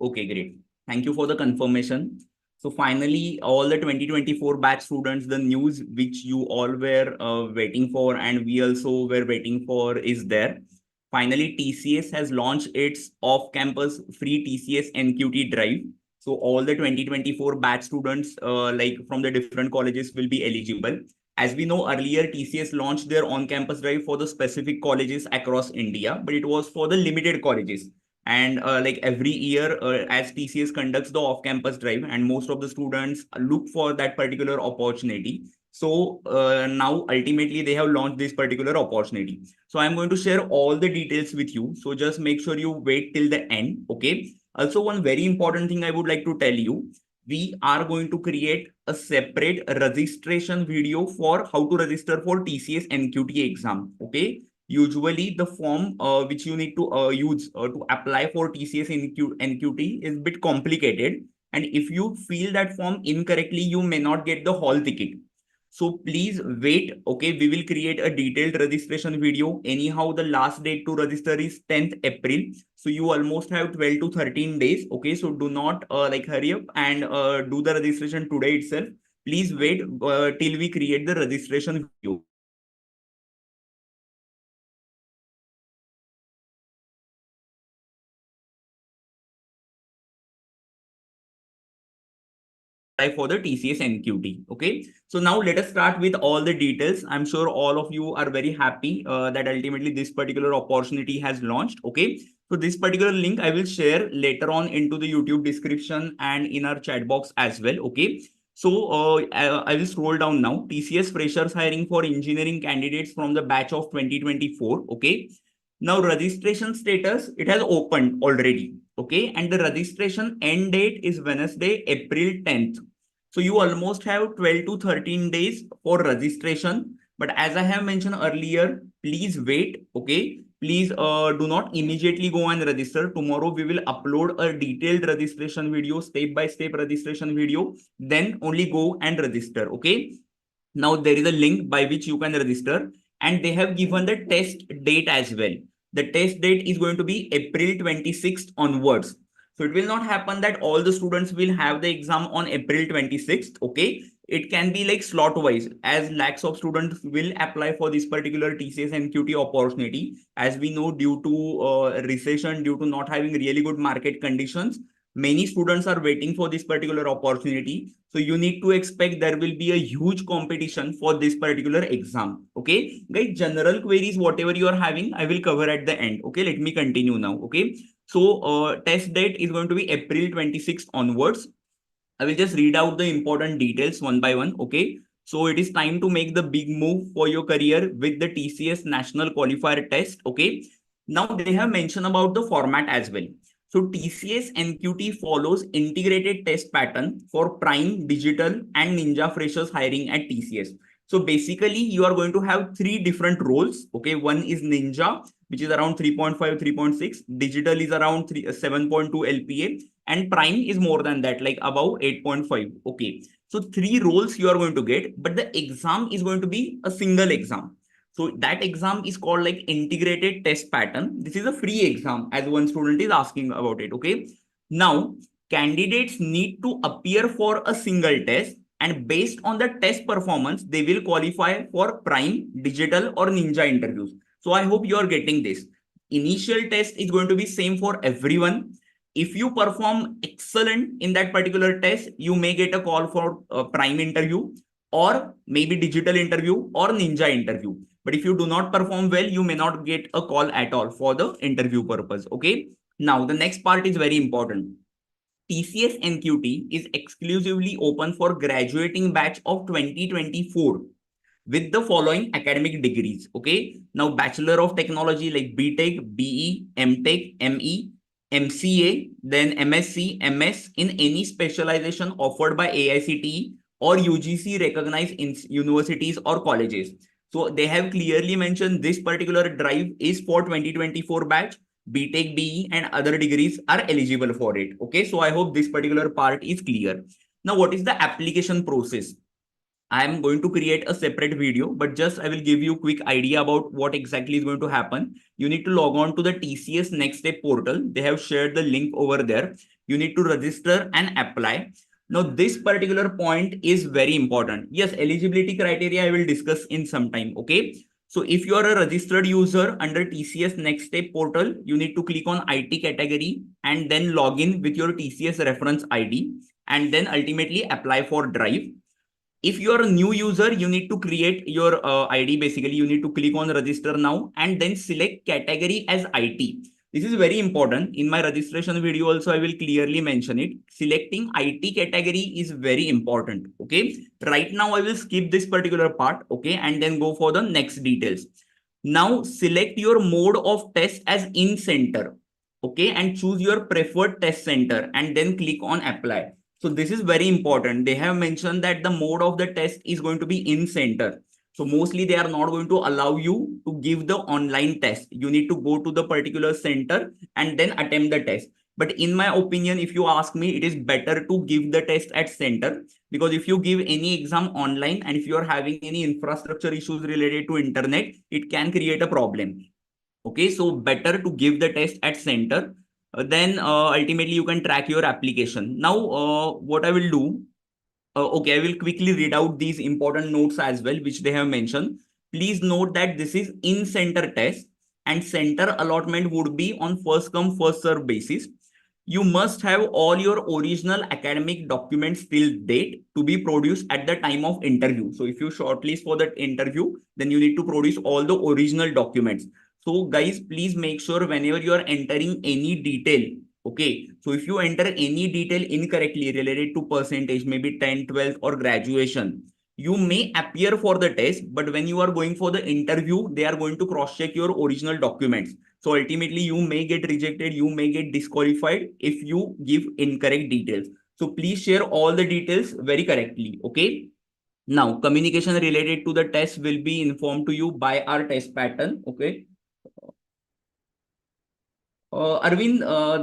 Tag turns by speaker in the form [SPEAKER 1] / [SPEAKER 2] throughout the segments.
[SPEAKER 1] Okay, great. Thank you for the confirmation. So finally, all the 2024 batch students, the news which you all were waiting for and we also were waiting for is there. Finally, TCS has launched its off-campus free TCS NQT drive. So all the 2024 batch students like from the different colleges will be eligible. As we know earlier, TCS launched their on-campus drive for the specific colleges across India, but it was for the limited colleges. And like every year, as TCS conducts the off-campus drive, and most of the students look for that particular opportunity. So now ultimately they have launched this particular opportunity. So I'm going to share all the details with you. So just make sure you wait till the end. Okay. Also, one very important thing I would like to tell you, we are going to create a separate registration video for how to register for TCS NQT exam. Okay. Usually the form which you need to use to apply for TCS NQT is a bit complicated. And if you fill that form incorrectly, you may not get the hall ticket. So please wait. Okay, we will create a detailed registration video. Anyhow, the last date to register is 10th April. So you almost have 12 to 13 days. Okay, so do not like hurry up and do the registration today itself. Please wait till we create the registration video. Apply for the TCS NQT. Okay. So now let us start with all the details. I'm sure all of you are very happy that ultimately this particular opportunity has launched. Okay. So this particular link I will share later on into the YouTube description and in our chat box as well. Okay. So I will scroll down now. TCS freshers hiring for engineering candidates from the batch of 2024. Okay. Now registration status, it has opened already. Okay. And the registration end date is Wednesday, April 10th. So you almost have 12 to 13 days for registration. But as I have mentioned earlier, please wait. Okay. Please do not immediately go and register. Tomorrow we will upload a detailed registration video, step-by-step registration video. Then only go and register. Okay. Now there is a link by which you can register and they have given the test date as well. The test date is going to be April 26th onwards. So it will not happen that all the students will have the exam on April 26th. Okay. It can be like slot wise, as lakhs of students will apply for this particular TCS NQT opportunity. As we know, due to recession, due to not having really good market conditions, many students are waiting for this particular opportunity. So you need to expect there will be a huge competition for this particular exam. Okay, guys, general queries, whatever you are having, I will cover at the end. Okay, let me continue now. Okay, so test date is going to be April 26th onwards. I will just read out the important details one by one. Okay, so it is time to make the big move for your career with the TCS National Qualifier Test. Okay, now they have mentioned about the format as well. So TCS NQT follows integrated test pattern for Prime, Digital and Ninja freshers hiring at TCS. So basically you are going to have three different roles. Okay, one is Ninja, which is around 3.5, 3.6. Digital is around 7.2 LPA and Prime is more than that, like above 8.5. Okay, so three roles you are going to get, but the exam is going to be a single exam. So that exam is called like integrated test pattern. This is a free exam as one student is asking about it. Okay. Now candidates need to appear for a single test and based on the test performance, they will qualify for Prime, Digital or Ninja interviews. So I hope you are getting this. Initial test is going to be same for everyone. If you perform excellent in that particular test, you may get a call for a Prime interview or maybe Digital interview or Ninja interview. But if you do not perform well, you may not get a call at all for the interview purpose. Okay. Now, the next part is very important. TCS NQT is exclusively open for graduating batch of 2024 with the following academic degrees. Okay. Now, Bachelor of Technology like BTech, BE, MTech, ME, MCA, then MSc, MS in any specialization offered by AICTE or UGC recognized in universities or colleges. So they have clearly mentioned this particular drive is for 2024 batch. BTech, BE and other degrees are eligible for it. Okay, so I hope this particular part is clear. Now, what is the application process? I am going to create a separate video, but just I will give you a quick idea about what exactly is going to happen. You need to log on to the TCS Next Step portal. They have shared the link over there. You need to register and apply. Now, this particular point is very important. Yes, eligibility criteria I will discuss in some time. Okay. So if you are a registered user under TCS Next Step portal, you need to click on IT category and then log in with your TCS reference ID and then ultimately apply for drive. If you are a new user, you need to create your ID. Basically, you need to click on register now and then select category as IT. This is very important. In my registration video also, I will clearly mention it. Selecting IT category is very important. Okay. Right now, I will skip this particular part. Okay. And then go for the next details. Now select your mode of test as in center. Okay. And choose your preferred test center and then click on apply. So this is very important. They have mentioned that the mode of the test is going to be in center. So mostly they are not going to allow you to give the online test. You need to go to the particular center and then attempt the test. But in my opinion, if you ask me, it is better to give the test at center, because if you give any exam online and if you are having any infrastructure issues related to internet, it can create a problem. Okay, so better to give the test at center. Then ultimately you can track your application. Now, what I will do, okay, I will quickly read out these important notes as well, which they have mentioned. Please note that this is in center test and center allotment would be on first come first serve basis. You must have all your original academic documents till date to be produced at the time of interview. So if you shortlist for that interview, then you need to produce all the original documents. So guys, please make sure whenever you are entering any detail, okay, so if you enter any detail incorrectly related to percentage, maybe 10, 12 or graduation, you may appear for the test, but when you are going for the interview, they are going to cross check your original documents. So ultimately you may get rejected, you may get disqualified if you give incorrect details. So please share all the details very correctly. Okay. Now communication related to the test will be informed to you by our test pattern. Okay. Arvind,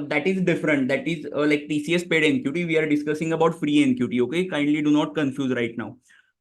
[SPEAKER 1] that is different. That is like TCS paid NQT. We are discussing about free NQT. Okay, kindly do not confuse right now.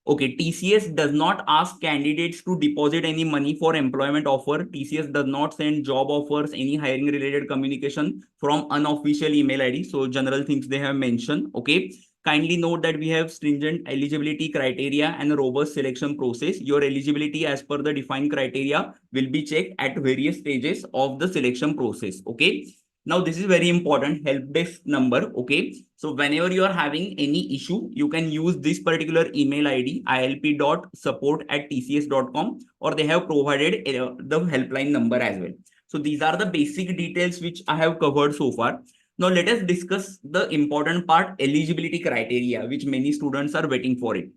[SPEAKER 1] Okay, TCS does not ask candidates to deposit any money for employment offer. TCS does not send job offers, any hiring related communication from unofficial email ID. So general things they have mentioned. Okay. Kindly note that we have stringent eligibility criteria and a robust selection process. Your eligibility as per the defined criteria will be checked at various stages of the selection process. Okay. Now this is very important, help desk number. Okay. So whenever you are having any issue, you can use this particular email ID ilp.support@tcs.com, or they have provided the helpline number as well. So these are the basic details which I have covered so far. Now let us discuss the important part, eligibility criteria, which many students are waiting for it.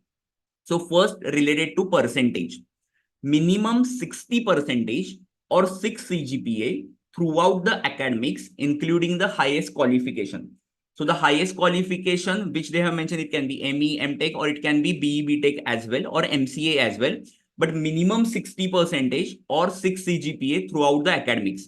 [SPEAKER 1] So first, related to percentage, minimum 60 percentage or 6 CGPA throughout the academics, including the highest qualification. So the highest qualification which they have mentioned, it can be ME, MTech, or it can be BE, BTech as well, or MCA as well. But minimum 60 percentage or 6 CGPA throughout the academics.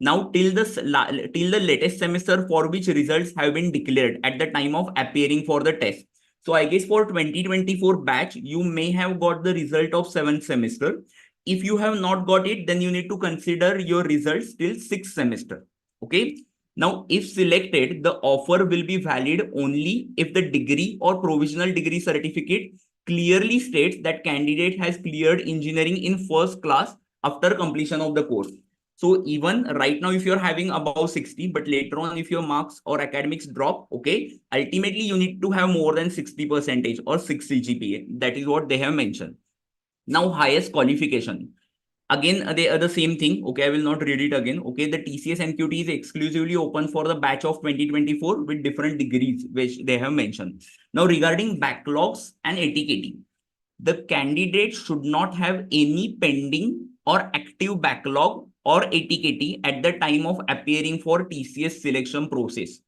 [SPEAKER 1] Now till the latest semester for which results have been declared at the time of appearing for the test. So I guess for 2024 batch, you may have got the result of 7th semester. If you have not got it, then you need to consider your results till 6th semester. Okay. Now, if selected, the offer will be valid only if the degree or provisional degree certificate clearly states that candidate has cleared engineering in first class after completion of the course. So even right now, if you're having above 60, but later on, if your marks or academics drop, okay, ultimately you need to have more than 60 percentage or 6 CGPA. That is what they have mentioned. Now, highest qualification. Again, they are the same thing. Okay, I will not read it again. Okay, the TCS NQT is exclusively open for the batch of 2024 with different degrees, which they have mentioned. Now, regarding backlogs and ATKT, the candidate should not have any pending or active backlog or ATKT at the time of appearing for TCS selection process.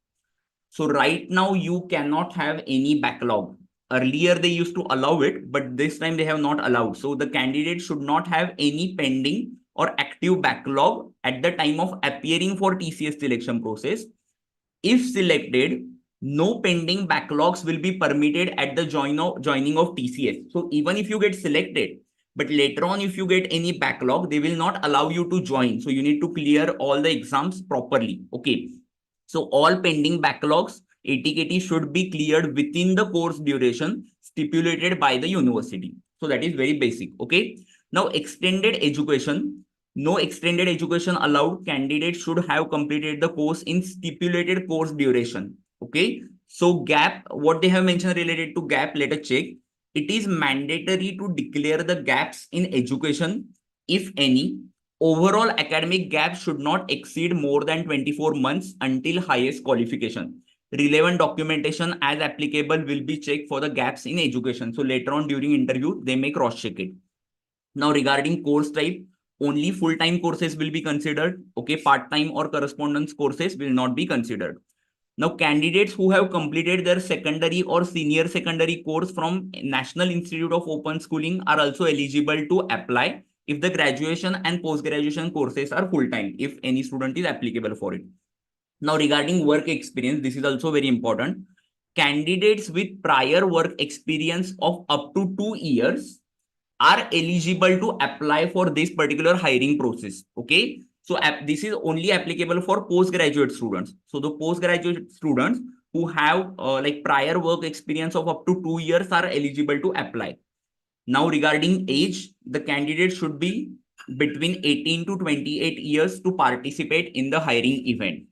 [SPEAKER 1] So right now you cannot have any backlog. Earlier they used to allow it, but this time they have not allowed. So the candidate should not have any pending or active backlog at the time of appearing for TCS selection process. If selected, No pending backlogs will be permitted at the joining of TCS. So even if you get selected, but later on, if you get any backlog, they will not allow you to join. So you need to clear all the exams properly. Okay. So all pending backlogs, ATKT should be cleared within the course duration stipulated by the university. So that is very basic. Okay. Now extended education. No extended education allowed. Candidates should have completed the course in stipulated course duration. Okay. So gap, what they have mentioned related to gap, let us check. It is mandatory to declare the gaps in education, if any. Overall academic gap should not exceed more than 24 months until highest qualification. Relevant documentation as applicable will be checked for the gaps in education. So later on during interview, they may cross check it. Now regarding course type, only full-time courses will be considered. Okay, part-time or correspondence courses will not be considered. Now, candidates who have completed their secondary or senior secondary course from National Institute of Open Schooling are also eligible to apply if the graduation and post-graduation courses are full-time, if any student is applicable for it. Now, regarding work experience, this is also very important. Candidates with prior work experience of up to 2 years are eligible to apply for this particular hiring process. Okay. So this is only applicable for postgraduate students. So the postgraduate students who have like prior work experience of up to 2 years are eligible to apply. Now regarding age, the candidate should be between 18 to 28 years to participate in the hiring event.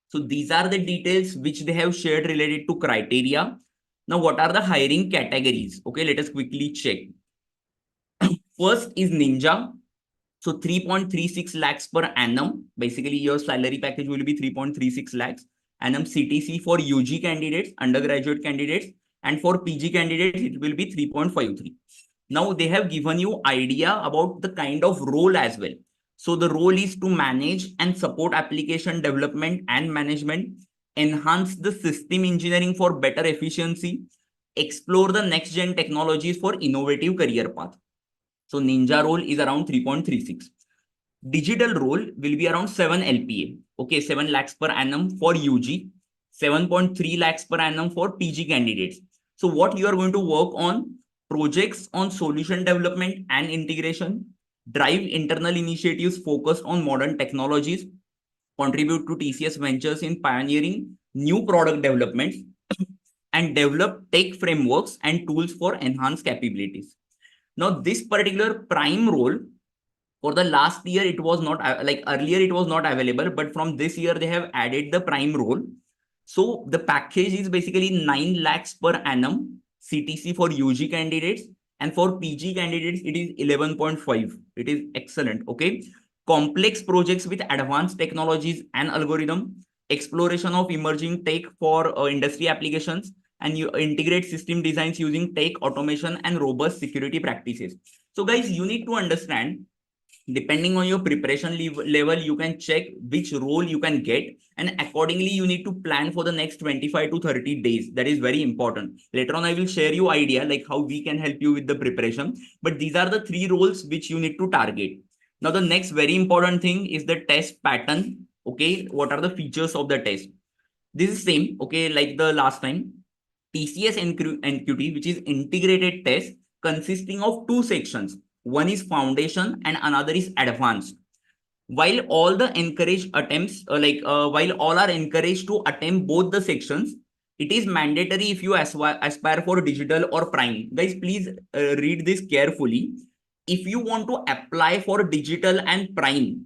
[SPEAKER 1] So these are the details which they have shared related to criteria. Now what are the hiring categories? Okay, let us quickly check. First is Ninja. So 3.36 lakhs per annum. Basically, your salary package will be 3.36 lakhs annum CTC for UG candidates, undergraduate candidates, and for PG candidates, it will be 3.53. Now, they have given you idea about the kind of role as well. So the role is to manage and support application development and management, enhance the system engineering for better efficiency, explore the next gen technologies for innovative career path. So Ninja role is around 3.36. Digital role will be around 7 LPA. Okay, 7 lakhs per annum for UG, 7.3 lakhs per annum for PG candidates. So what you are going to work on? Projects on solution development and integration, drive internal initiatives focused on modern technologies, contribute to TCS ventures in pioneering new product developments, and develop tech frameworks and tools for enhanced capabilities. Now, this particular prime role, for the last year, it was not like earlier, it was not available, but from this year, they have added the prime role. So the package is basically 9 lakhs per annum CTC for UG candidates, and for PG candidates, it is 11.5. It is excellent. Okay. Complex projects with advanced technologies and algorithm, exploration of emerging tech for industry applications, and you integrate system designs using tech automation and robust security practices. So guys, you need to understand, depending on your preparation level, you can check which role you can get, and accordingly you need to plan for the next 25 to 30 days. That is very important. Later on I will share you idea like how we can help you with the preparation, but these are the 3 roles which you need to target. Now the next very important thing is the test pattern. Okay, what are the features of the test? This is same, okay, like the last time. TCS NQT, which is integrated test consisting of 2 sections. One is foundation and another is advanced. While all the encouraged attempts, while all are encouraged to attempt both the sections, it is mandatory if you aspire for digital or prime. Guys, please read this carefully. If you want to apply for digital and prime,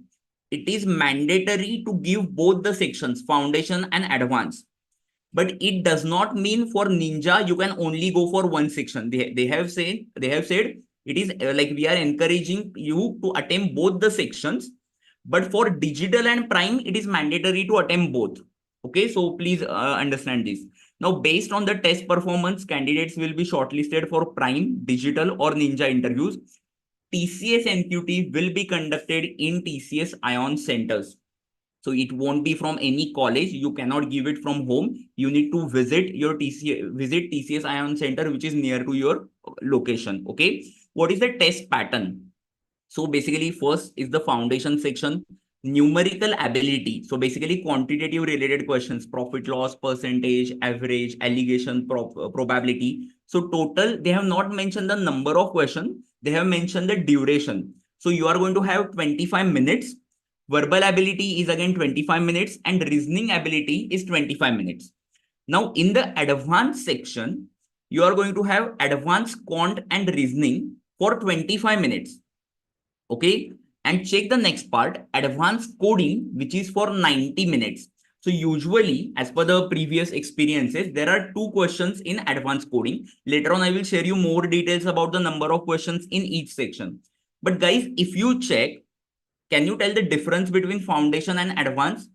[SPEAKER 1] it is mandatory to give both the sections, foundation and advanced. But it does not mean for Ninja you can only go for one section. They have said it is like we are encouraging you to attempt both the sections, but for digital and prime it is mandatory to attempt both. Okay, so please understand this. Now based on the test performance, candidates will be shortlisted for prime, digital or Ninja interviews. TCS NQT will be conducted in TCS Ion centers. So it won't be from any college. You cannot give it from home. You need to visit your TCS Ion Center, which is near to your location. Okay. What is the test pattern? So basically, first is the foundation section. numerical ability. So basically quantitative related questions, profit loss, percentage, average, allegation, probability. So total, they have not mentioned the number of questions. They have mentioned the duration. So you are going to have 25 minutes. Verbal ability is again 25 minutes and reasoning ability is 25 minutes. Now in the advanced section, you are going to have advanced quant and reasoning for 25 minutes. Okay. And check the next part, advanced coding, which is for 90 minutes. So usually, as per the previous experiences, there are 2 questions in advanced coding. Later on, I will share you more details about the number of questions in each section. But guys, if you check, can you tell the difference between foundation and advanced?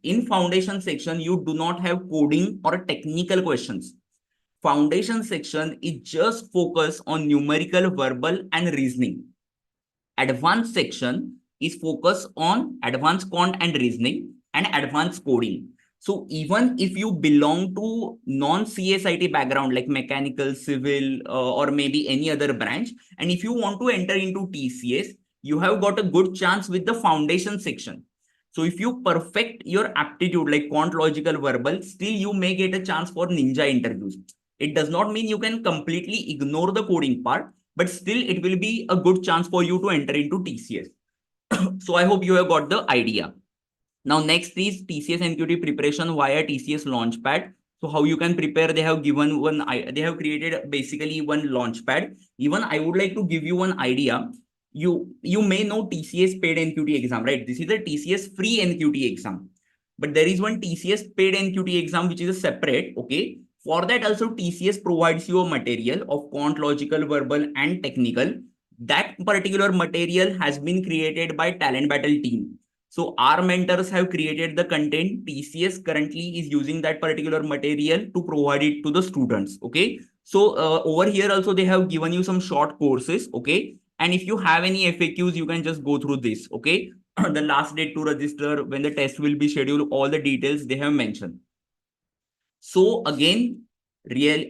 [SPEAKER 1] In foundation section, you do not have coding or technical questions. Foundation section is just focus on numerical, verbal, and reasoning. Advanced section is focused on advanced quant and reasoning and advanced coding. So even if you belong to non-CSIT background like mechanical, civil, or maybe any other branch, and if you want to enter into TCS, you have got a good chance with the foundation section. So if you perfect your aptitude like quant, logical, verbal, still you may get a chance for ninja interviews. It does not mean you can completely ignore the coding part, but still it will be a good chance for you to enter into TCS. So I hope you have got the idea. Now next is TCS NQT preparation via TCS Launchpad. So how you can prepare, they have given one, they have created basically one Launchpad. Even I would like to give you one idea. You may know TCS paid NQT exam, right? This is the TCS free NQT exam. But there is one TCS paid NQT exam which is a separate, okay? For that also TCS provides you a material of quant, logical, verbal and technical. That particular material has been created by Talent Battle team. So our mentors have created the content. TCS currently is using that particular material to provide it to the students. Okay. So over here also they have given you some short courses. Okay. And if you have any FAQs, you can just go through this. Okay. The last date to register, when the test will be scheduled, all the details they have mentioned. So again,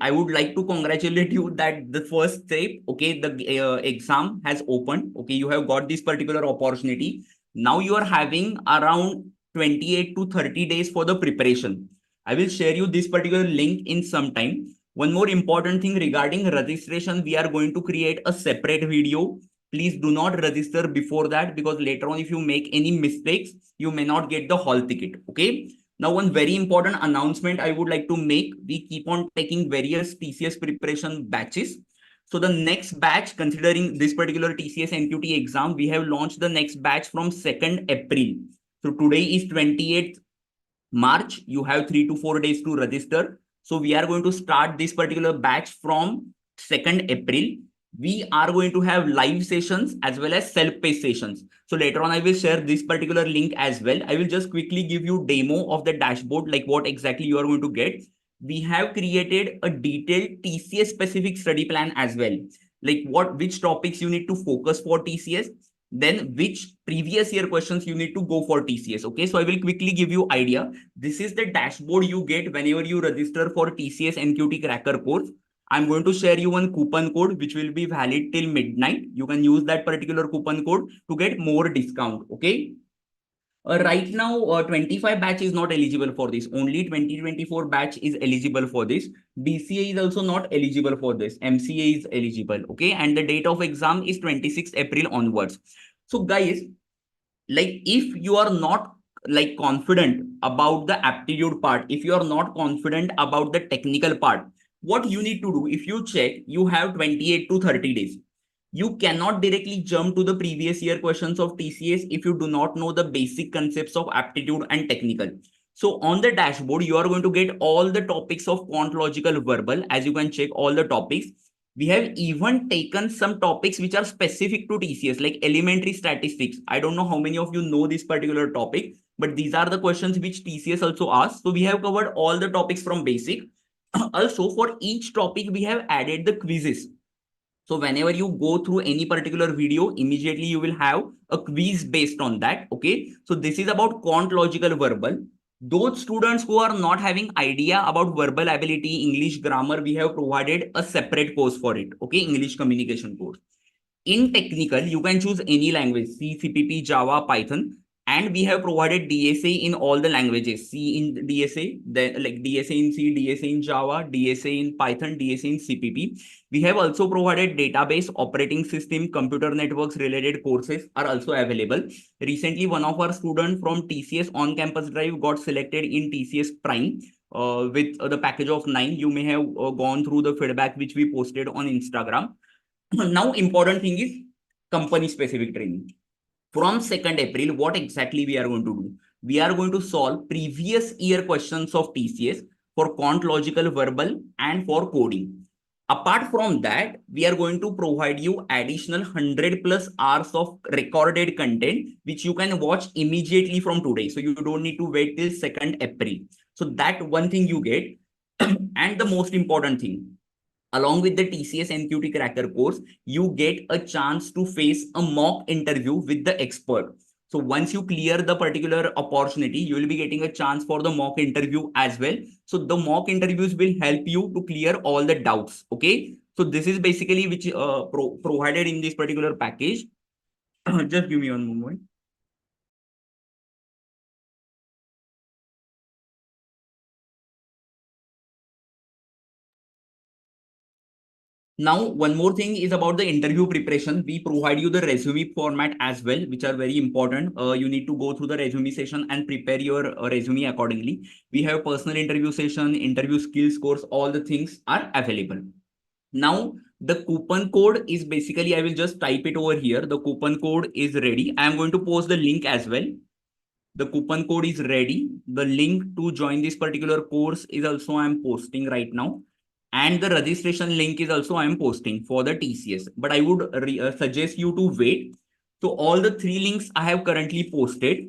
[SPEAKER 1] I would like to congratulate you that the first step, okay, the exam has opened. Okay, you have got this particular opportunity. Now you are having around 28 to 30 days for the preparation. I will share you this particular link in some time. One more important thing regarding registration, we are going to create a separate video. Please do not register before that, because later on, if you make any mistakes, you may not get the hall ticket. Okay. Now, one very important announcement I would like to make. We keep on taking various TCS preparation batches. So the next batch, considering this particular TCS NQT exam, we have launched the next batch from 2nd April. So today is 28th March. You have 3 to 4 days to register. So we are going to start this particular batch from 2nd April. We are going to have live sessions as well as self-paced sessions. So later on, I will share this particular link as well. I will just quickly give you demo of the dashboard, like what exactly you are going to get. We have created a detailed TCS specific study plan as well. Like which topics you need to focus for TCS, then which previous year questions you need to go for TCS. Okay, so I will quickly give you idea. This is the dashboard you get whenever you register for TCS NQT Cracker course. I'm going to share you one coupon code which will be valid till midnight. You can use that particular coupon code to get more discount. Okay. Right now, 25 batch is not eligible for this. Only 2024 batch is eligible for this. BCA is also not eligible for this. MCA is eligible. Okay. And the date of exam is 26 April onwards. So guys, like if you are not like confident about the aptitude part, if you are not confident about the technical part, what you need to do, if you check, you have 28 to 30 days. You cannot directly jump to the previous year questions of TCS if you do not know the basic concepts of aptitude and technical. So on the dashboard, you are going to get all the topics of quant, logical, verbal. As you can check all the topics. We have even taken some topics which are specific to TCS, like elementary statistics. I don't know how many of you know this particular topic, but these are the questions which TCS also asks. So we have covered all the topics from basic. Also, for each topic, we have added the quizzes. So whenever you go through any particular video, immediately you will have a quiz based on that. Okay. So this is about quant, logical, verbal. Those students who are not having idea about verbal ability, English grammar, we have provided a separate course for it. Okay. English communication course. In technical, you can choose any language, C, CPP, Java, Python. And we have provided DSA in all the languages. C in DSA, then like DSA in C, DSA in Java, DSA in Python, DSA in CPP. We have also provided database, operating system, computer networks related courses are also available. Recently, one of our students from TCS on-campus drive got selected in TCS Prime with the package of 9. You may have gone through the feedback which we posted on Instagram. Now, important thing is company specific training. From 2nd April, what exactly we are going to do? We are going to solve previous year questions of TCS for quant logical verbal and for coding. Apart from that, we are going to provide you additional 100 plus hours of recorded content, which you can watch immediately from today. So you don't need to wait till 2nd April. So that one thing you get. And the most important thing, along with the TCS NQT Cracker course, you get a chance to face a mock interview with the expert. So once you clear the particular opportunity, you will be getting a chance for the mock interview as well. So the mock interviews will help you to clear all the doubts. Okay. So this is basically which provided in this particular package. Just give me one moment. Now, one more thing is about the interview preparation. We provide you the resume format as well, which are very important. You need to go through the resume session and prepare your resume accordingly. We have personal interview session, interview skills course, all the things are available. Now, the coupon code is basically, I will just type it over here. The coupon code is ready. I am going to post the link as well. The coupon code is ready. The link to join this particular course is also I am posting right now. And the registration link is also I am posting for the TCS. But I would suggest you to wait. So all the 3 links I have currently posted.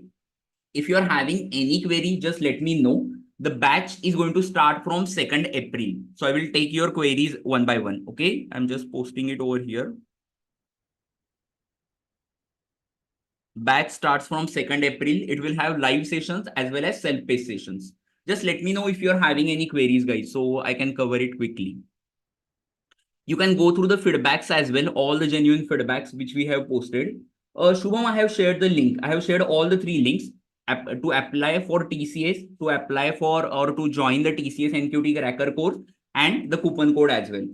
[SPEAKER 1] If you are having any query, just let me know. The batch is going to start from 2nd April. So I will take your queries one by one. Okay. I'm just posting it over here. Batch starts from 2nd April. It will have live sessions as well as self-paced sessions. Just let me know if you're having any queries, guys, so I can cover it quickly. You can go through the feedbacks as well, all the genuine feedbacks which we have posted. Shubham, I have shared the link. I have shared all the 3 links to apply for TCS, to apply for or to join the TCS NQT Cracker course, and the coupon code as well.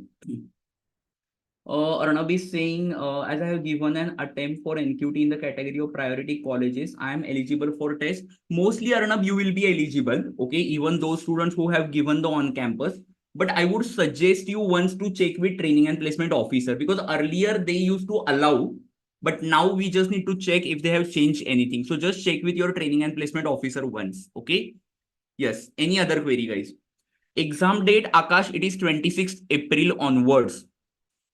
[SPEAKER 1] Arnab is saying, as I have given an attempt for NQT in the category of priority colleges, I am eligible for test. Mostly, Arnab, you will be eligible. Okay, even those students who have given the on-campus. But I would suggest you once to check with training and placement officer, because earlier they used to allow, but now we just need to check if they have changed anything. So just check with your training and placement officer once. Okay. Yes. Any other query, guys? Exam date, Akash, it is 26th April onwards.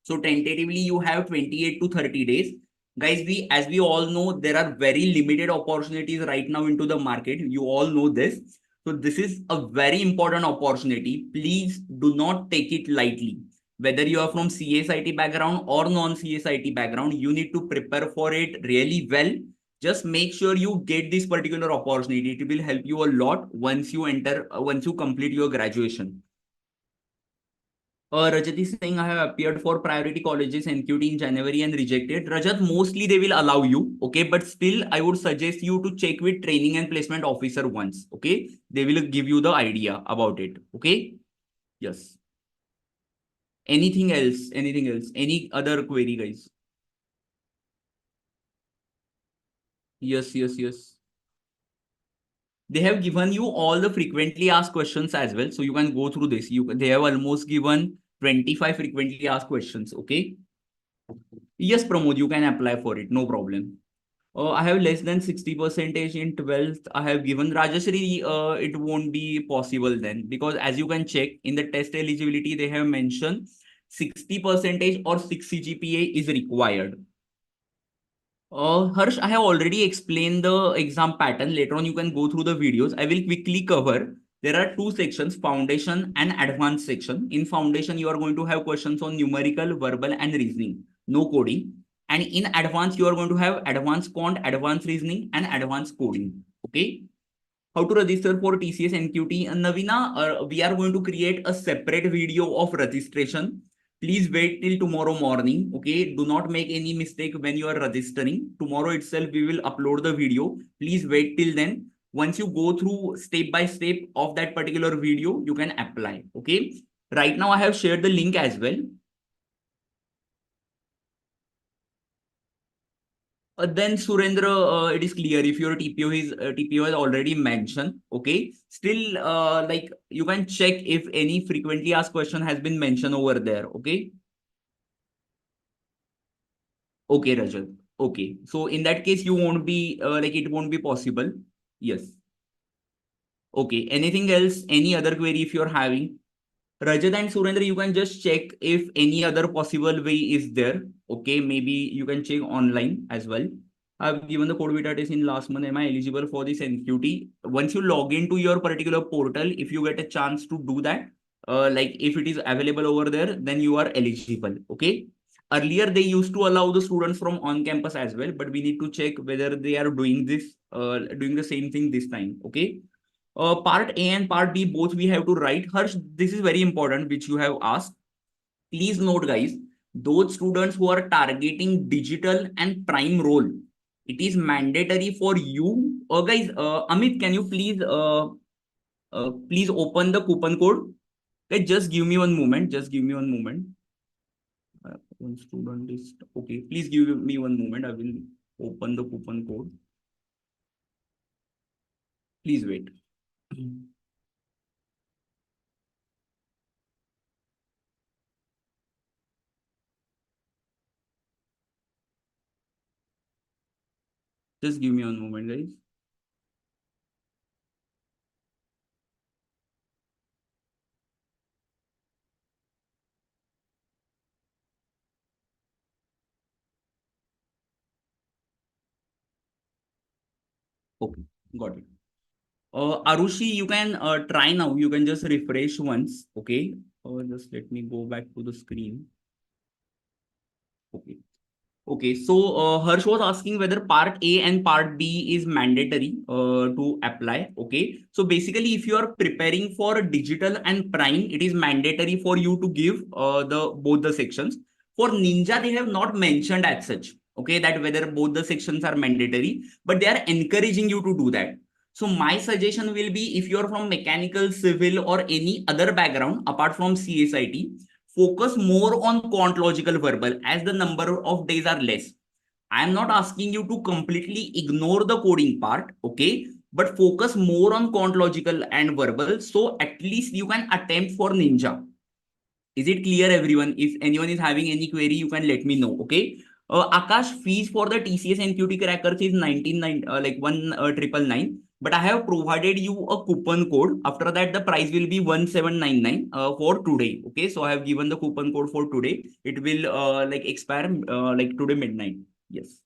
[SPEAKER 1] So tentatively, you have 28 to 30 days. Guys, as we all know, there are very limited opportunities right now into the market. You all know this. So this is a very important opportunity. Please do not take it lightly. Whether you are from CSIT background or non-CSIT background, you need to prepare for it really well. Just make sure you get this particular opportunity. It will help you a lot once you once you complete your graduation. Rajat is saying I have appeared for priority colleges NQT in January and rejected. Rajat, mostly they will allow you, okay, but still I would suggest you to check with training and placement officer once, okay. They will give you the idea about it, okay. Yes. Anything else? Anything else? Any other query, guys? Yes, yes, yes. They have given you all the frequently asked questions as well, so you can go through this. They have almost given 25 frequently asked questions, okay. Yes, Pramod, you can apply for it, no problem. I have less than 60 percentage in 12th. I have given Rajashri. It won't be possible then, because as you can check in the test eligibility, they have mentioned 60 percentage or 6 CGPA is required. Harsh, I have already explained the exam pattern. Later on, you can go through the videos. I will quickly cover. There are 2 sections, foundation and advanced section. In foundation, you are going to have questions on numerical, verbal, and reasoning. No coding. And in advanced, you are going to have advanced quant, advanced reasoning, and advanced coding. Okay. How to register for TCS NQT? And Navina, we are going to create a separate video of registration. Please wait till tomorrow morning. Okay. Do not make any mistake when you are registering. Tomorrow itself, we will upload the video. Please wait till then. Once you go through step by step of that particular video, you can apply. Okay. Right now, I have shared the link as well. Then Surendra, it is clear if your TPO is already mentioned. Okay. Still, like you can check if any frequently asked question has been mentioned over there. Okay. Okay, Rajat. Okay. So in that case, you won't be like it won't be possible. Yes. Okay. Anything else? Any other query if you're having? Rajat and Surendra, you can just check if any other possible way is there. Okay. Maybe you can check online as well. I've given the code beta test in last month. Am I eligible for this NQT? Once you log into your particular portal, if you get a chance to do that, like if it is available over there, then you are eligible. Okay. Earlier, they used to allow the students from on campus as well, but we need to check whether they are doing this, doing the same thing this time. Okay. Part A and part B, both we have to write. Harsh, this is very important, which you have asked. Please note, guys, those students who are targeting digital and prime role, it is mandatory for you. Guys, Amit, can you please open the coupon code? Okay, just give me one moment. Just give me one moment. One student is okay. Please give me one moment. I will open the coupon code. Please wait. Just give me one moment, guys. Okay, got it. Arushi, you can try now. You can just refresh once. Okay. Just let me go back to the screen. Okay. Okay, so Harsh was asking whether part A and part B is mandatory to apply. Okay, so basically, if you are preparing for digital and prime, it is mandatory for you to give the both the sections. For Ninja, they have not mentioned as such. Okay, that whether both the sections are mandatory, but they are encouraging you to do that. So my suggestion will be if you are from mechanical, civil, or any other background apart from CSIT, focus more on quant logical verbal as the number of days are less. I am not asking you to completely ignore the coding part, okay? But focus more on quant logical and verbal. So at least you can attempt for Ninja. Is it clear, everyone? If anyone is having any query, you can let me know. Okay. Akash, fees for the TCS NQT crackers is 19 like 1,999. But I have provided you a coupon code. After that, the price will be 1,799 for today. Okay. So I have given the coupon code for today. It will like expire like today midnight. Yes.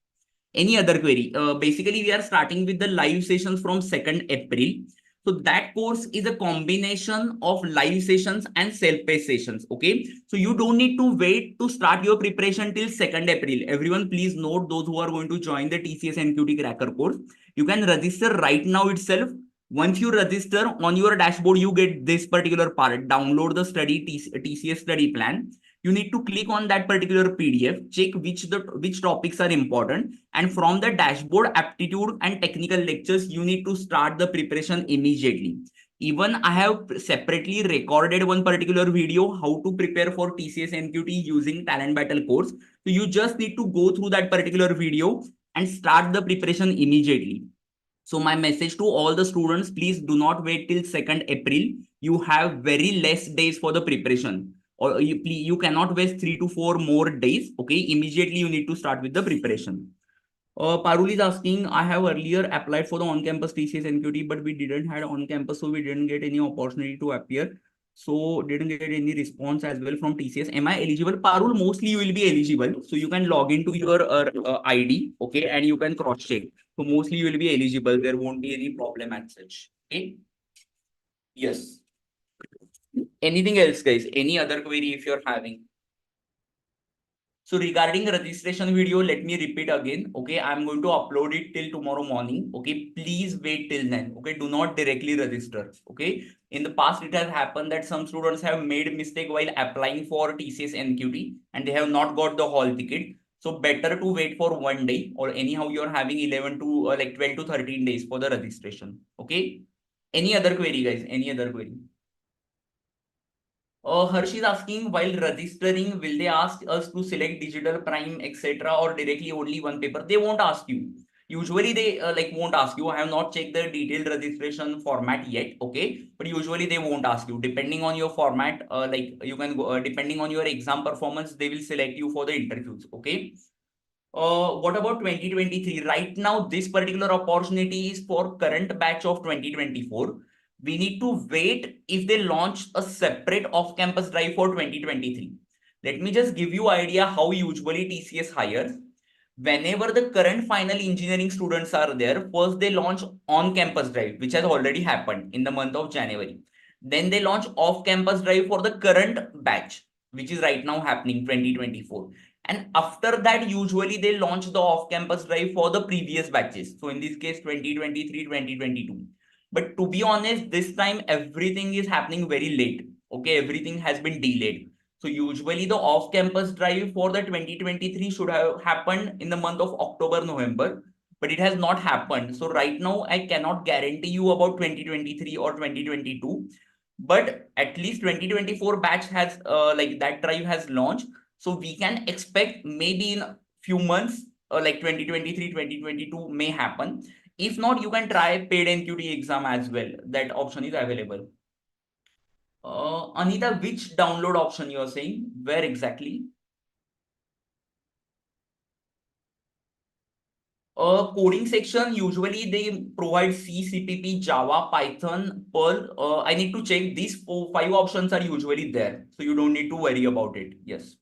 [SPEAKER 1] Any other query? Basically, we are starting with the live sessions from 2nd April. So that course is a combination of live sessions and self-paced sessions. Okay. So you don't need to wait to start your preparation till 2nd April. Everyone, please note those who are going to join the TCS NQT cracker course. You can register right now itself. Once you register on your dashboard, you get this particular part. Download the TCS study plan. You need to click on that particular PDF, check which topics are important, and from the dashboard, aptitude and technical lectures, you need to start the preparation immediately. Even I have separately recorded one particular video how to prepare for TCS NQT using Talent Battle course. So you just need to go through that particular video and start the preparation immediately. So my message to all the students, please do not wait till 2nd April. You have very less days for the preparation, or you cannot waste 3 to 4 more days. Okay, immediately you need to start with the preparation. Parul is asking, I have earlier applied for the on-campus TCS NQT, but we didn't had on-campus, so we didn't get any opportunity to appear. So didn't get any response as well from TCS. Am I eligible? Parul, mostly you will be eligible. So you can log into your ID, okay, and you can cross-check. So mostly you will be eligible. There won't be any problem as such. Okay. Yes. Anything else, guys? Any other query if you're having? So regarding registration video, let me repeat again. Okay, I'm going to upload it till tomorrow morning. Okay, please wait till then. Okay, do not directly register. Okay, in the past it has happened that some students have made mistake while applying for TCS NQT and they have not got the hall ticket. So better to wait for 1 day, or anyhow you're having 11 to like 12 to 13 days for the registration. Okay. Any other query, guys? Any other query? Harsh is asking, while registering, will they ask us to select digital prime, etc., or directly only one paper? They won't ask you. Usually they like won't ask you. I have not checked the detailed registration format yet. Okay, but usually they won't ask you. Depending on your format, like you can go. Depending on your exam performance, they will select you for the interviews. Okay. What about 2023? Right now, this particular opportunity is for current batch of 2024. We need to wait if they launch a separate off-campus drive for 2023. Let me just give you idea how usually TCS hires. Whenever the current final engineering students are there, first they launch on-campus drive, which has already happened in the month of January. Then they launch off-campus drive for the current batch, which is right now happening 2024. And after that, usually they launch the off-campus drive for the previous batches. So in this case, 2023, 2022. But to be honest, this time everything is happening very late. Okay, everything has been delayed. So usually the off-campus drive for the 2023 should have happened in the month of October, November, but it has not happened. So right now I cannot guarantee you about 2023 or 2022, but at least 2024 batch has like that drive has launched. So we can expect maybe in few months, like 2023, 2022 may happen. If not, you can try paid NQT exam as well. That option is available. Anita, which download option you are saying? Where exactly? Coding section, usually they provide C, CPP, Java, Python, Perl. I need to check. These five options are usually there. So you don't need to worry about it. Yes.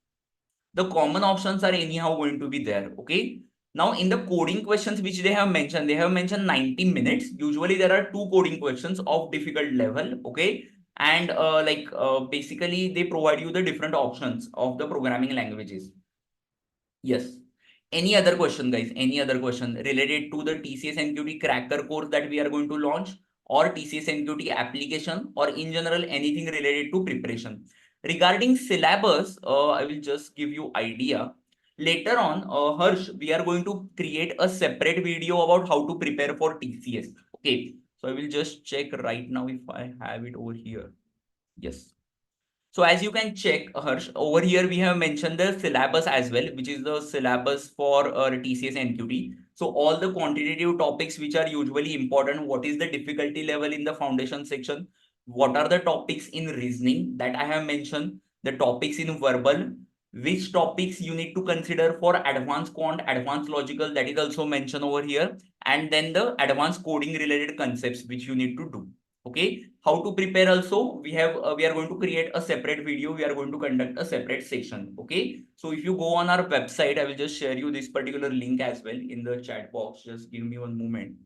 [SPEAKER 1] The common options are anyhow going to be there. Okay. Now in the coding questions which they have mentioned 90 minutes. Usually there are two coding questions of difficult level. Okay. And basically they provide you the different options of the programming languages. Yes. Any other question, guys? Any other question related to the TCS NQT cracker course that we are going to launch, or TCS NQT application, or in general anything related to preparation? Regarding syllabus, I will just give you idea. Later on, Harsh, we are going to create a separate video about how to prepare for TCS. Okay, so I will just check right now if I have it over here. Yes. So as you can check, Harsh, over here we have mentioned the syllabus as well, which is the syllabus for TCS NQT. So all the quantitative topics which are usually important, what is the difficulty level in the foundation section? What are the topics in reasoning that I have mentioned? The topics in verbal, which topics you need to consider for advanced quant, advanced logical, that is also mentioned over here. And then the advanced coding related concepts which you need to do. Okay, how to prepare also we are going to create a separate video. We are going to conduct a separate session. Okay, so if you go on our website, I will just share you this particular link as well in the chat box. Just give me one moment.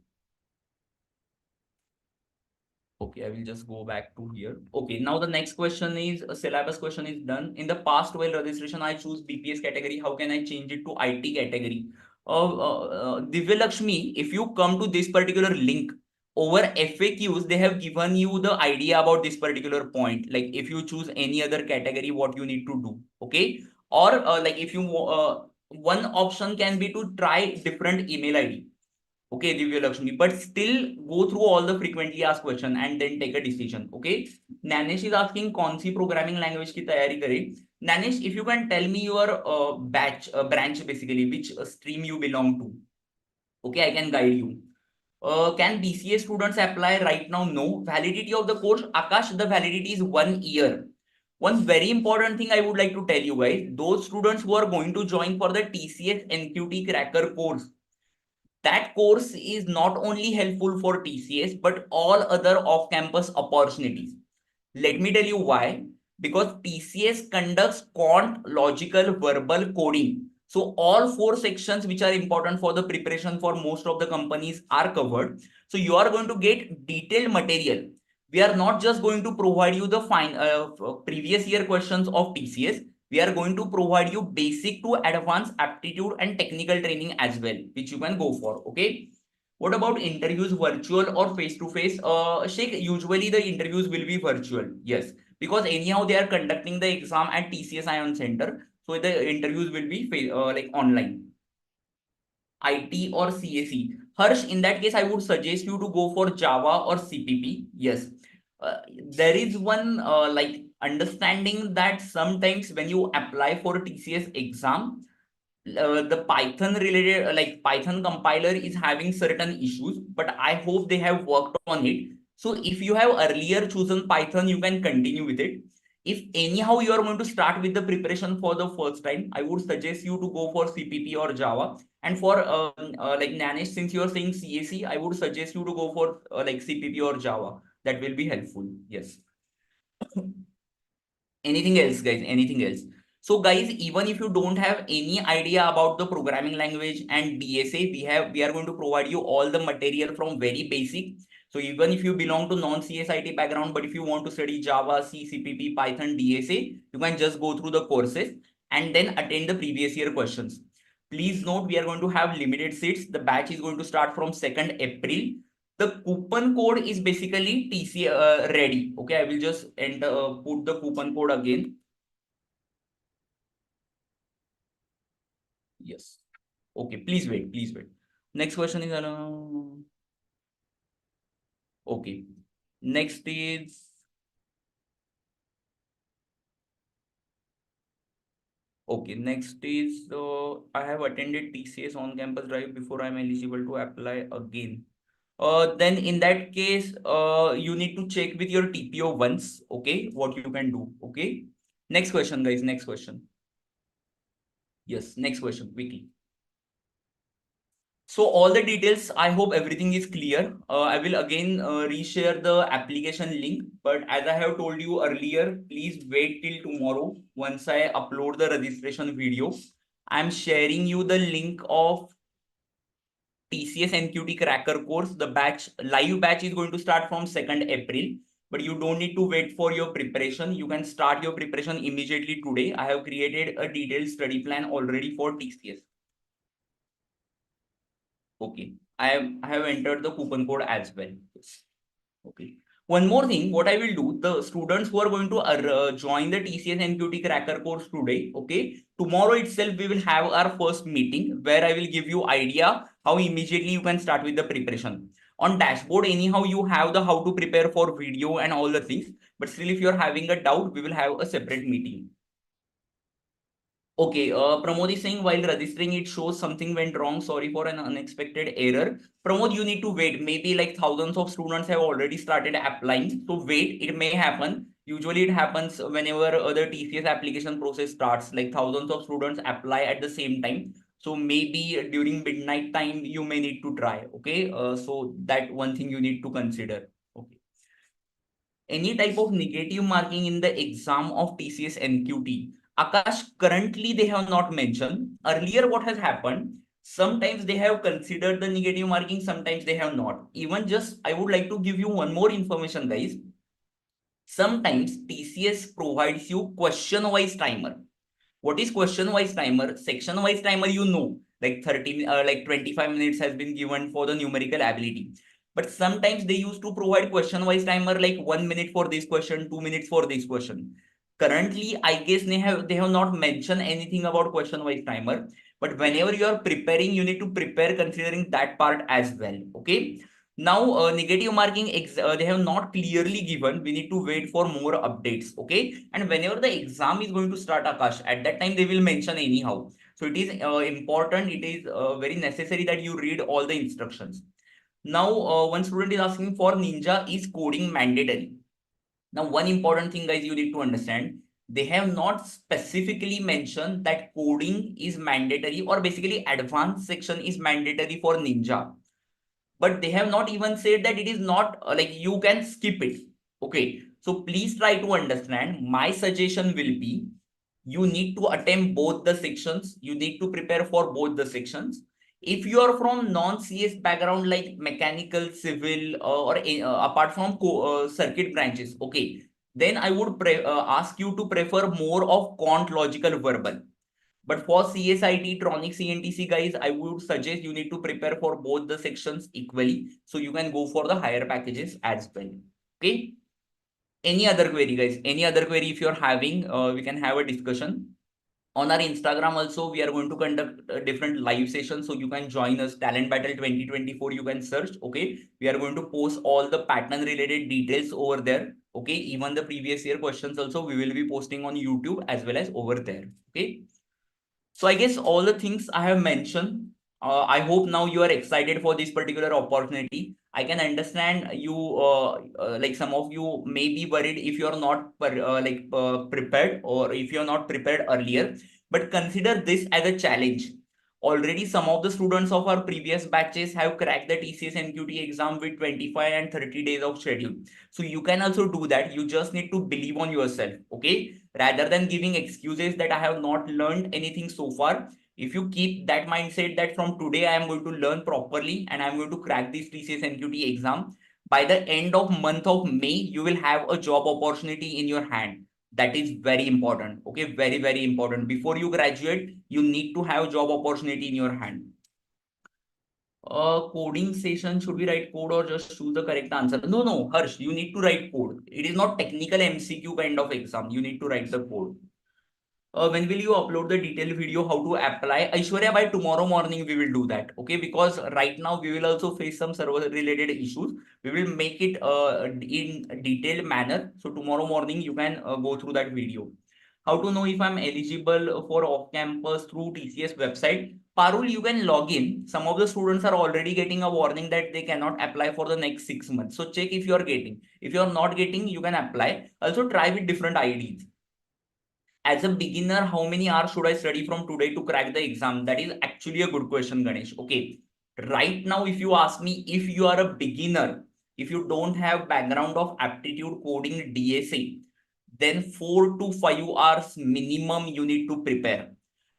[SPEAKER 1] Okay, I will just go back to here. Okay, now the next question is a syllabus question is done. In the past, while registration, I choose BPS category. How can I change it to IT category? Divya Lakshmi, if you come to this particular link over FAQs, they have given you the idea about this particular point. Like if you choose any other category, what you need to do. Okay, or like if you one option can be to try different email ID. Okay, Divya Lakshmi, but still go through all the frequently asked question and then take a decision. Okay, Nanesh is asking कौन सी programming language की तैयारी करें? Nanesh, if you can tell me your branch basically, which stream you belong to. Okay, I can guide you. Can BCA students apply right now? No. Validity of the course, Akash, the validity is 1 year. One very important thing I would like to tell you guys, those students who are going to join for the TCS NQT cracker course, that course is not only helpful for TCS, but all other off-campus opportunities. Let me tell you why. Because TCS conducts quant, logical, verbal, coding. So all four sections which are important for the preparation for most of the companies are covered. So you are going to get detailed material. We are not just going to provide you the previous year questions of TCS. we are going to provide you basic to advanced aptitude and technical training as well, which you can go for. Okay. What about interviews, virtual or face to face? Sheikh, usually the interviews will be virtual. Yes, because anyhow they are conducting the exam at TCS Ion Center, so the interviews will be like online. IT or CAC. Harsh, in that case, I would suggest you to go for Java or CPP. Yes. There is one like understanding that sometimes when you apply for a TCS exam, the Python related like Python compiler is having certain issues, but I hope they have worked on it. So if you have earlier chosen Python, you can continue with it. If anyhow you are going to start with the preparation for the first time, I would suggest you to go for CPP or Java. And for like Nanesh, since you are saying CAC, I would suggest you to go for like CPP or Java. That will be helpful. Yes. Anything else, guys? Anything else? So guys, even if you don't have any idea about the programming language and DSA, we are going to provide you all the material from very basic. So even if you belong to non-CSIT background, but if you want to study Java, C, CPP, Python, DSA, you can just go through the courses and then attend the previous year questions. Please note, we are going to have limited seats. The batch is going to start from 2nd April. The coupon code is basically TC ready. Okay, I will just enter put the coupon code again. Yes. Okay, please wait. Please wait. Next question is okay. Next is okay. Next is I have attended TCS on campus drive before I'm eligible to apply again. Then in that case, you need to check with your TPO once. Okay, what you can do. Okay. Next question, guys. Next question. Yes, next question quickly. So all the details, I hope everything is clear. I will again reshare the application link, but as I have told you earlier, please wait till tomorrow once I upload the registration video. I'm sharing you the link of TCS NQT cracker course. The live batch is going to start from 2nd April, but you don't need to wait for your preparation. You can start your preparation immediately today. I have created a detailed study plan already for TCS. Okay, I have entered the coupon code as well. Okay. One more thing, what I will do, the students who are going to join the TCS NQT cracker course today, okay, tomorrow itself we will have our first meeting where I will give you idea how immediately you can start with the preparation. On dashboard, anyhow, you have the how to prepare for video and all the things, but still if you're having a doubt, we will have a separate meeting. Okay, Pramod is saying while registering, it shows something went wrong. Sorry for an unexpected error. Pramod, you need to wait. Maybe like thousands of students have already started applying. So wait, it may happen. Usually it happens whenever the TCS application process starts, like thousands of students apply at the same time. So maybe during midnight time, you may need to try. Okay, so that one thing you need to consider. Okay. Any type of negative marking in the exam of TCS NQT. Akash, currently they have not mentioned. Earlier, what has happened? Sometimes they have considered the negative marking, sometimes they have not. Even just, I would like to give you one more information, guys. Sometimes TCS provides you question-wise timer. What is question-wise timer? Section-wise timer, you know, like 30, like 25 minutes has been given for the numerical ability. But sometimes they used to provide question-wise timer, like 1 minute for this question, 2 minutes for this question. Currently, I guess they have not mentioned anything about question-wise timer. But whenever you are preparing, you need to prepare considering that part as well. Okay. Now, negative marking, they have not clearly given. We need to wait for more updates. Okay. And whenever the exam is going to start, Akash, at that time they will mention anyhow. So it is important. It is very necessary that you read all the instructions. Now, one student is asking for Ninja, is coding mandatory? Now, one important thing, guys, you need to understand. They have not specifically mentioned that coding is mandatory or basically advanced section is mandatory for Ninja, but they have not even said that it is not like you can skip it. Okay, so please try to understand. My suggestion will be you need to attempt both the sections. You need to prepare for both the sections. If you are from non-CS background like mechanical, civil, or apart from circuit branches, okay, then I would ask you to prefer more of quant logical verbal. But for CSIT, Tronic, CNTC guys, I would suggest you need to prepare for both the sections equally. So you can go for the higher packages as well. Okay. Any other query, guys? Any other query if you're having, we can have a discussion. On our Instagram also, we are going to conduct different live sessions. So you can join us, Talent Battle 2024, you can search. Okay. We are going to post all the pattern related details over there. Okay. Even the previous year questions also, we will be posting on YouTube as well as over there. Okay. So I guess all the things I have mentioned, I hope now you are excited for this particular opportunity. I can understand you, like some of you may be worried if you are not prepared or if you are not prepared earlier, but consider this as a challenge. Already some of the students of our previous batches have cracked the TCS NQT exam with 25 and 30 days of schedule. So you can also do that. You just need to believe on yourself. Okay. Rather than giving excuses that I have not learned anything so far, if you keep that mindset that from today I am going to learn properly and I am going to crack this TCS NQT exam, by the end of month of May, you will have a job opportunity in your hand. That is very important. Okay, very, very important. Before you graduate, you need to have job opportunity in your hand. Coding session, should we write code or just choose the correct answer? No, Harsh, you need to write code. It is not technical MCQ kind of exam. You need to write the code. When will you upload the detailed video how to apply? Aishwarya, by tomorrow morning we will do that. Okay, because right now we will also face some server related issues. We will make it in a detailed manner. So tomorrow morning you can go through that video. How to know if I'm eligible for off campus through TCS website? Parul, you can log in. Some of the students are already getting a warning that they cannot apply for the next 6 months. So check if you are getting. If you are not getting, you can apply. Also try with different IDs. As a beginner, how many hours should I study from today to crack the exam? That is actually a good question, Ganesh. Okay. Right now, if you ask me, if you are a beginner, if you don't have background of aptitude coding DSA, then 4 to 5 hours minimum you need to prepare.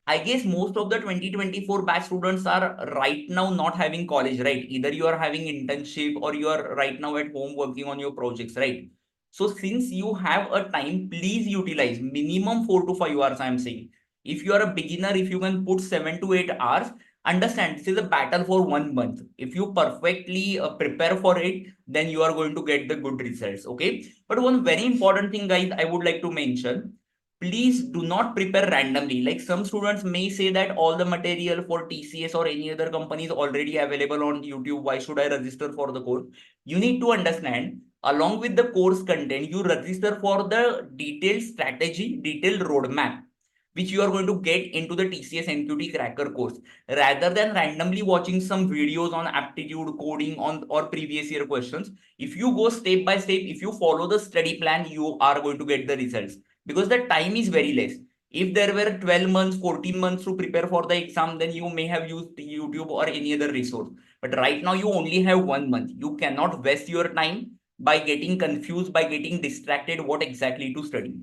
[SPEAKER 1] I guess most of the 2024 batch students are right now not having college, right? Either you are having internship or you are right now at home working on your projects, right? So since you have a time, please utilize minimum 4 to 5 hours. I'm saying if you are a beginner, if you can put 7 to 8 hours, understand this is a battle for 1 month. If you perfectly prepare for it, then you are going to get the good results. Okay. But one very important thing, guys, I would like to mention, please do not prepare randomly. Like some students may say that all the material for TCS or any other company is already available on YouTube. Why should I register for the course? You need to understand, along with the course content, you register for the detailed strategy, detailed roadmap, which you are going to get into the TCS NQT cracker course, rather than randomly watching some videos on aptitude coding on or previous year questions. If you go step by step, if you follow the study plan, you are going to get the results, because the time is very less. If there were 12 months, 14 months to prepare for the exam, then you may have used YouTube or any other resource. But right now you only have 1 month. You cannot waste your time by getting confused, by getting distracted what exactly to study.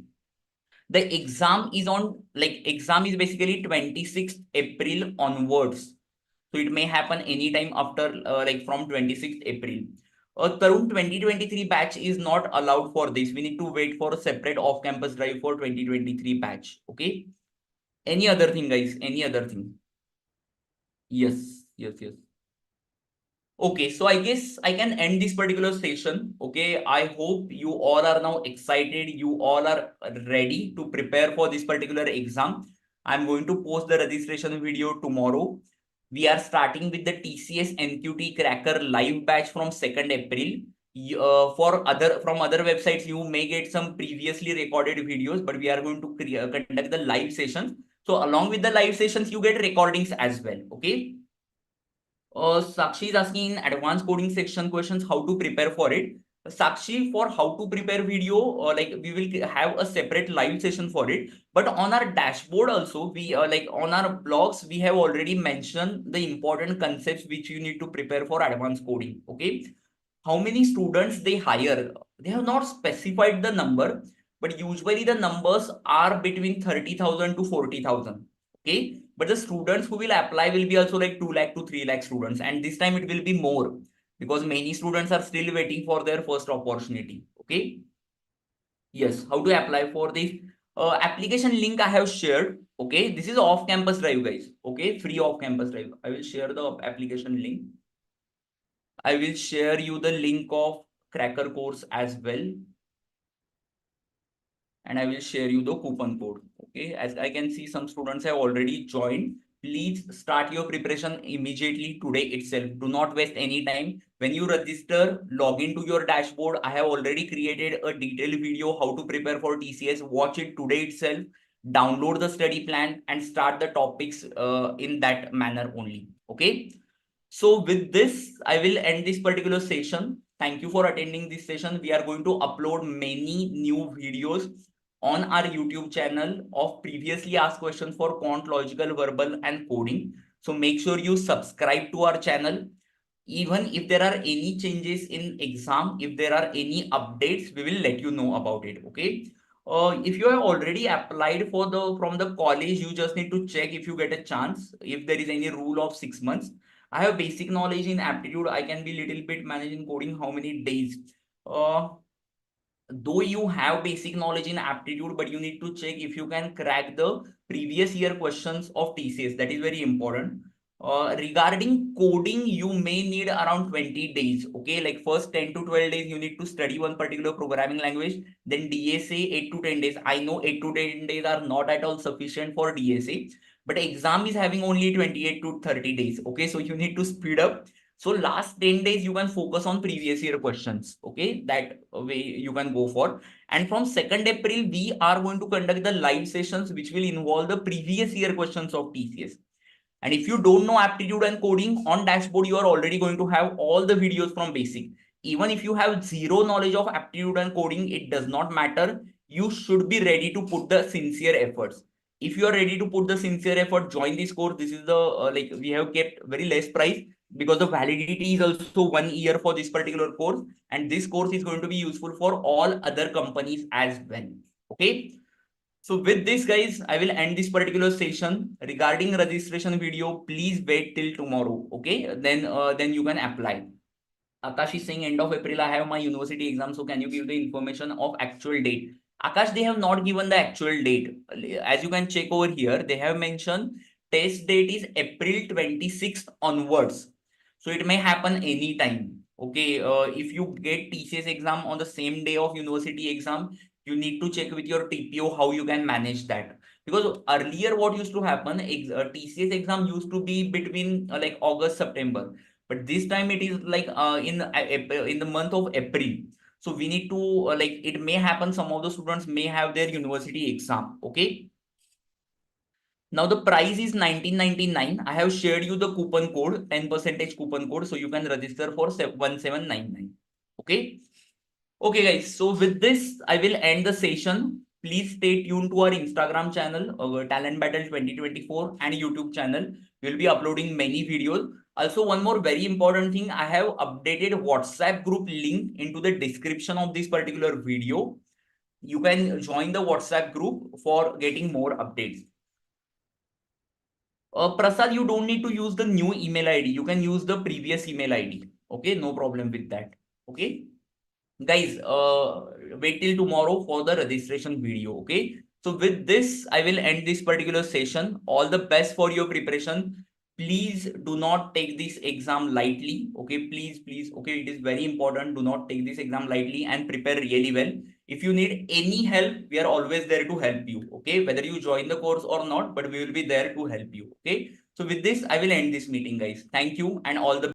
[SPEAKER 1] The exam is on, like, exam is basically 26th April onwards. So it may happen anytime after like from 26th April. Tarun, 2023 batch is not allowed for this. We need to wait for a separate off-campus drive for 2023 batch. Okay. Any other thing, guys? Any other thing? Yes. Okay, so I guess I can end this particular session. Okay, I hope you all are now excited. You all are ready to prepare for this particular exam. I'm going to post the registration video tomorrow. We are starting with the TCS NQT Cracker live batch from 2nd April. For other websites, you may get some previously recorded videos, but we are going to conduct the live sessions. So along with the live sessions, you get recordings as well. Okay. Sakshi is asking in advanced coding section questions how to prepare for it. Sakshi, for how to prepare video, like we will have a separate live session for it. But on our dashboard also, we like on our blogs, we have already mentioned the important concepts which you need to prepare for advanced coding. Okay, how many students they hire? They have not specified the number, but usually the numbers are between 30,000 to 40,000. Okay, but the students who will apply will be also like 2 lakh to 3 lakh students, and this time it will be more because many students are still waiting for their first opportunity. Okay. Yes, how to apply for this application link I have shared. Okay, this is off campus drive, guys. Okay, free off campus drive. I will share the application link. I will share you the link of Cracker course as well, and I will share you the coupon code. Okay, as I can see, some students have already joined. Please start your preparation immediately today itself. Do not waste any time. When you register, log into your dashboard. I have already created a detailed video how to prepare for TCS. Watch it today itself. Download the study plan and start the topics in that manner only. Okay. So with this, I will end this particular session. Thank you for attending this session. We are going to upload many new videos on our YouTube channel of previously asked questions for quant, logical, verbal, and coding. So make sure you subscribe to our channel. Even if there are any changes in exam, if there are any updates, we will let you know about it. Okay. If you have already applied for the from the college, you just need to check if you get a chance, if there is any rule of 6 months. I have basic knowledge in aptitude. I can be little bit managing coding how many days. Uh, though you have basic knowledge in aptitude, but you need to check if you can crack the previous year questions of TCS. That is very important. Regarding coding, you may need around 20 days. Okay, like first 10 to 12 days, you need to study one particular programming language. Then DSA 8 to 10 days. I know 8 to 10 days are not at all sufficient for DSA, but exam is having only 28 to 30 days. Okay, so you need to speed up. So last 10 days, you can focus on previous year questions. Okay, that way you can go for. And from 2nd April, we are going to conduct the live sessions, which will involve the previous year questions of TCS. And if you don't know aptitude and coding on dashboard, you are already going to have all the videos from basic. Even if you have zero knowledge of aptitude and coding, it does not matter. You should be ready to put the sincere efforts. If you are ready to put the sincere effort, join this course. This is the like we have kept very less price because the validity is also 1 year for this particular course, and this course is going to be useful for all other companies as well. Okay. So with this, guys, I will end this particular session. Regarding registration video, please wait till tomorrow. Okay, then you can apply. Akash is saying end of April I have my university exam. So can you give the information of actual date? Akash, they have not given the actual date. As you can check over here, they have mentioned test date is April 26th onwards. So it may happen anytime. Okay, if you get TCS exam on the same day of university exam, you need to check with your TPO how you can manage that. Because earlier what used to happen, TCS exam used to be between like August, September. But this time it is like in the month of April. So we need to like it may happen. Some of the students may have their university exam. Okay. Now the price is 1999. I have shared you the coupon code, 10% coupon code, so you can register for 1799. Okay. Okay, guys. So with this, I will end the session. Please stay tuned to our Instagram channel, our Talent Battle 2024, and YouTube channel. We'll be uploading many videos. Also, one more very important thing, I have updated WhatsApp group link into the description of this particular video. You can join the WhatsApp group for getting more updates. Prasad, you don't need to use the new email ID. You can use the previous email ID. Okay, no problem with that. Okay. Guys, wait till tomorrow for the registration video. Okay. So with this, I will end this particular session. All the best for your preparation. Please do not take this exam lightly. Okay. Please. Okay. It is very important. Do not take this exam lightly and prepare really well. If you need any help, we are always there to help you. Okay. Whether you join the course or not, but we will be there to help you. Okay. So with this, I will end this meeting, guys. Thank you and all the